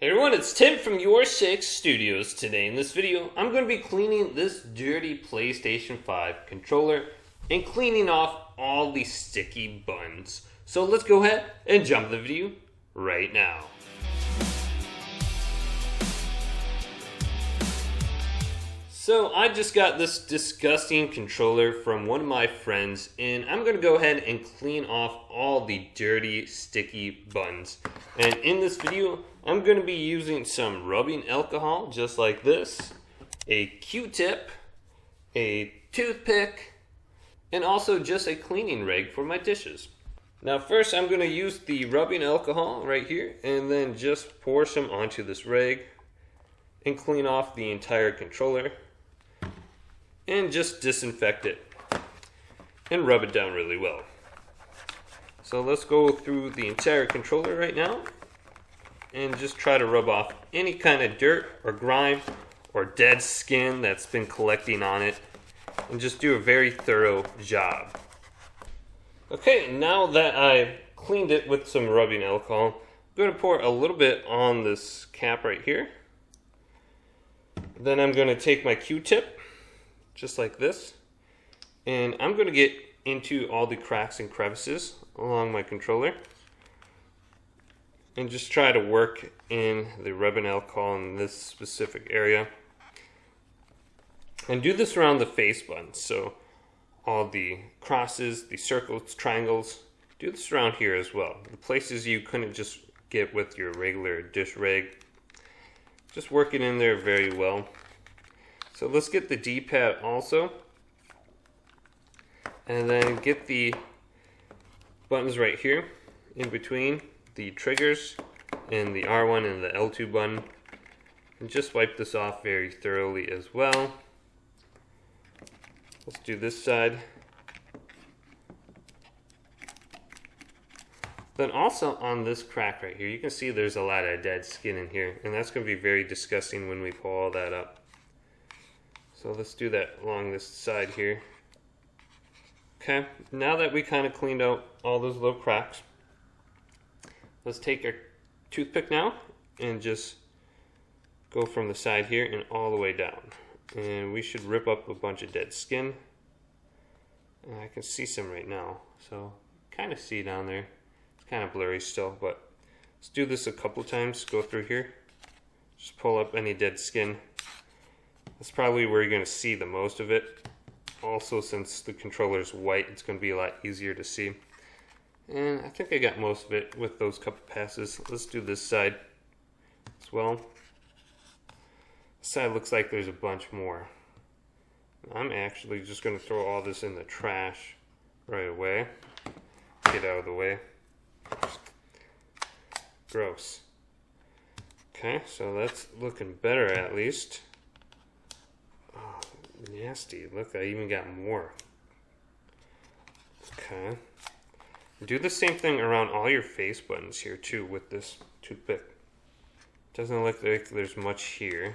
Hey everyone, it's Tim from YourSix Studios. Today in this video, I'm going to be cleaning this dirty PlayStation 5 controller and cleaning off all these sticky buttons. So let's go ahead and jump the video right now. So I just got this disgusting controller from one of my friends, and I'm going to go ahead and clean off all the dirty, sticky buttons. And in this video, I'm going to be using some rubbing alcohol, just like this, a Q-tip, a toothpick, and also just a cleaning rag for my dishes. Now first, I'm going to use the rubbing alcohol right here, and then just pour some onto this rag, and clean off the entire controller. And just disinfect it and rub it down really well. So let's go through the entire controller right now and just try to rub off any kind of dirt or grime or dead skin that's been collecting on it, and just do a very thorough job. Okay, now that I've cleaned it with some rubbing alcohol, I'm going to pour a little bit on this cap right here. Then I'm going to take my Q-tip, just like this, and I'm going to get into all the cracks and crevices along my controller and just try to work in the rubbing alcohol in this specific area, and do this around the face buttons, so all the crosses, the circles, triangles, do this around here as well. The places you couldn't just get with your regular dish rag, just work it in there very well. So let's get the D-pad also, and then get the buttons right here in between the triggers and the R1 and the L2 button, and just wipe this off very thoroughly as well. Let's do this side. Then also on this crack right here, you can see there's a lot of dead skin in here, and that's going to be very disgusting when we pull all that up. So let's do that along this side here. Okay, now that we kind of cleaned out all those little cracks, let's take our toothpick now and just go from the side here and all the way down. And we should rip up a bunch of dead skin. And I can see some right now, so kind of see down there. It's kind of blurry still, but let's do this a couple times. Go through here, just pull up any dead skin. That's probably where you're going to see the most of it. Also, since the controller is white, it's going to be a lot easier to see. And I think I got most of it with those couple passes. Let's do this side as well. This side looks like there's a bunch more. I'm actually just going to throw all this in the trash right away. Get out of the way. Gross. Okay, so that's looking better at least. Oh, nasty. Look, I even got more. Okay. Do the same thing around all your face buttons here too with this toothpick. Doesn't look like there's much here.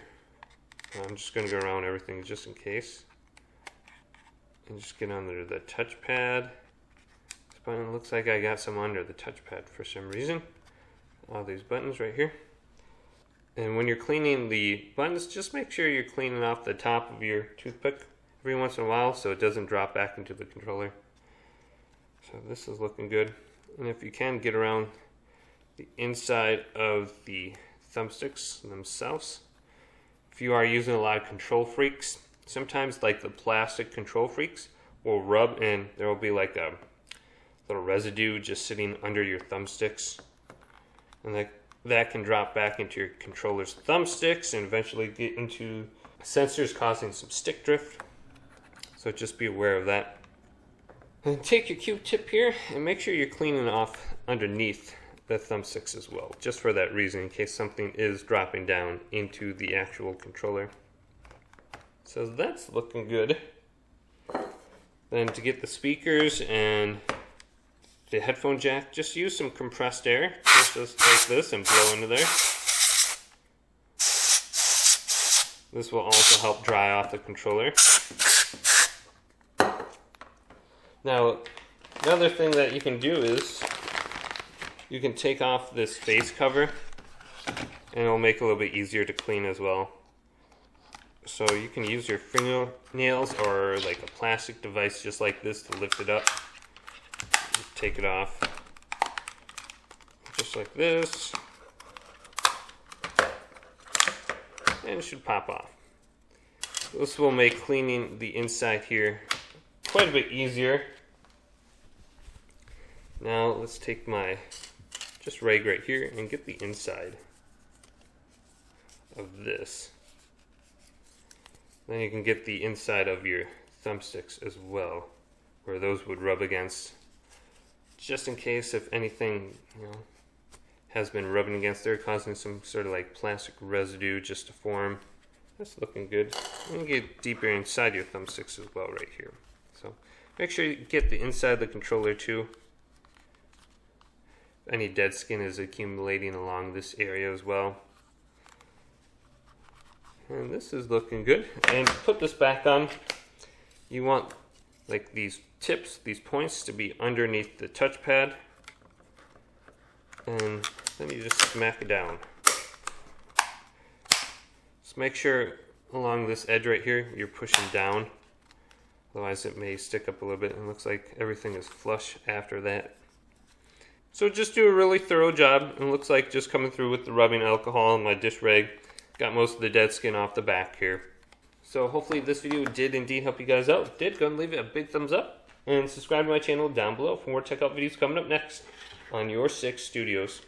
I'm just going to go around everything just in case. And just get under the touchpad. This button looks like I got some under the touchpad for some reason. All these buttons right here. And when you're cleaning the buttons, just make sure you're cleaning off the top of your toothpick every once in a while so it doesn't drop back into the controller. So this is looking good. And if you can, get around the inside of the thumbsticks themselves. If you are using a lot of control freaks, sometimes like the plastic control freaks will rub and there will be like a little residue just sitting under your thumbsticks. And that can drop back into your controller's thumbsticks and eventually get into sensors, causing some stick drift. So just be aware of that. And take your Q-tip here and make sure you're cleaning off underneath the thumbsticks as well, just for that reason, in case something is dropping down into the actual controller. So that's looking good. Then to get the speakers and the headphone jack, just use some compressed air, just like this, and blow into there. This will also help dry off the controller. Now, another thing that you can do is you can take off this face cover and it'll make it a little bit easier to clean as well. So you can use your fingernails or like a plastic device just like this to lift it up. Just take it off. Just like this. And it should pop off. This will make cleaning the inside here quite a bit easier. Now let's take my just rag right here and get the inside of this. Then you can get the inside of your thumbsticks as well, where those would rub against, just in case if anything, you know, has been rubbing against there, causing some sort of like plastic residue just to form. That's looking good. You can get deeper inside your thumbsticks as well right here. So make sure you get the inside of the controller too. Any dead skin is accumulating along this area as well. And this is looking good. And to put this back on, you want like these tips, these points to be underneath the touchpad. And then you just smack it down. Just make sure along this edge right here, you're pushing down. Otherwise it may stick up a little bit, and it looks like everything is flush after that. So just do a really thorough job. It looks like just coming through with the rubbing alcohol and my dish rag. Got most of the dead skin off the back here. So hopefully this video did indeed help you guys out. If it did, go and leave it a big thumbs up. And subscribe to my channel down below for more tech out videos coming up next on YourSixStudios.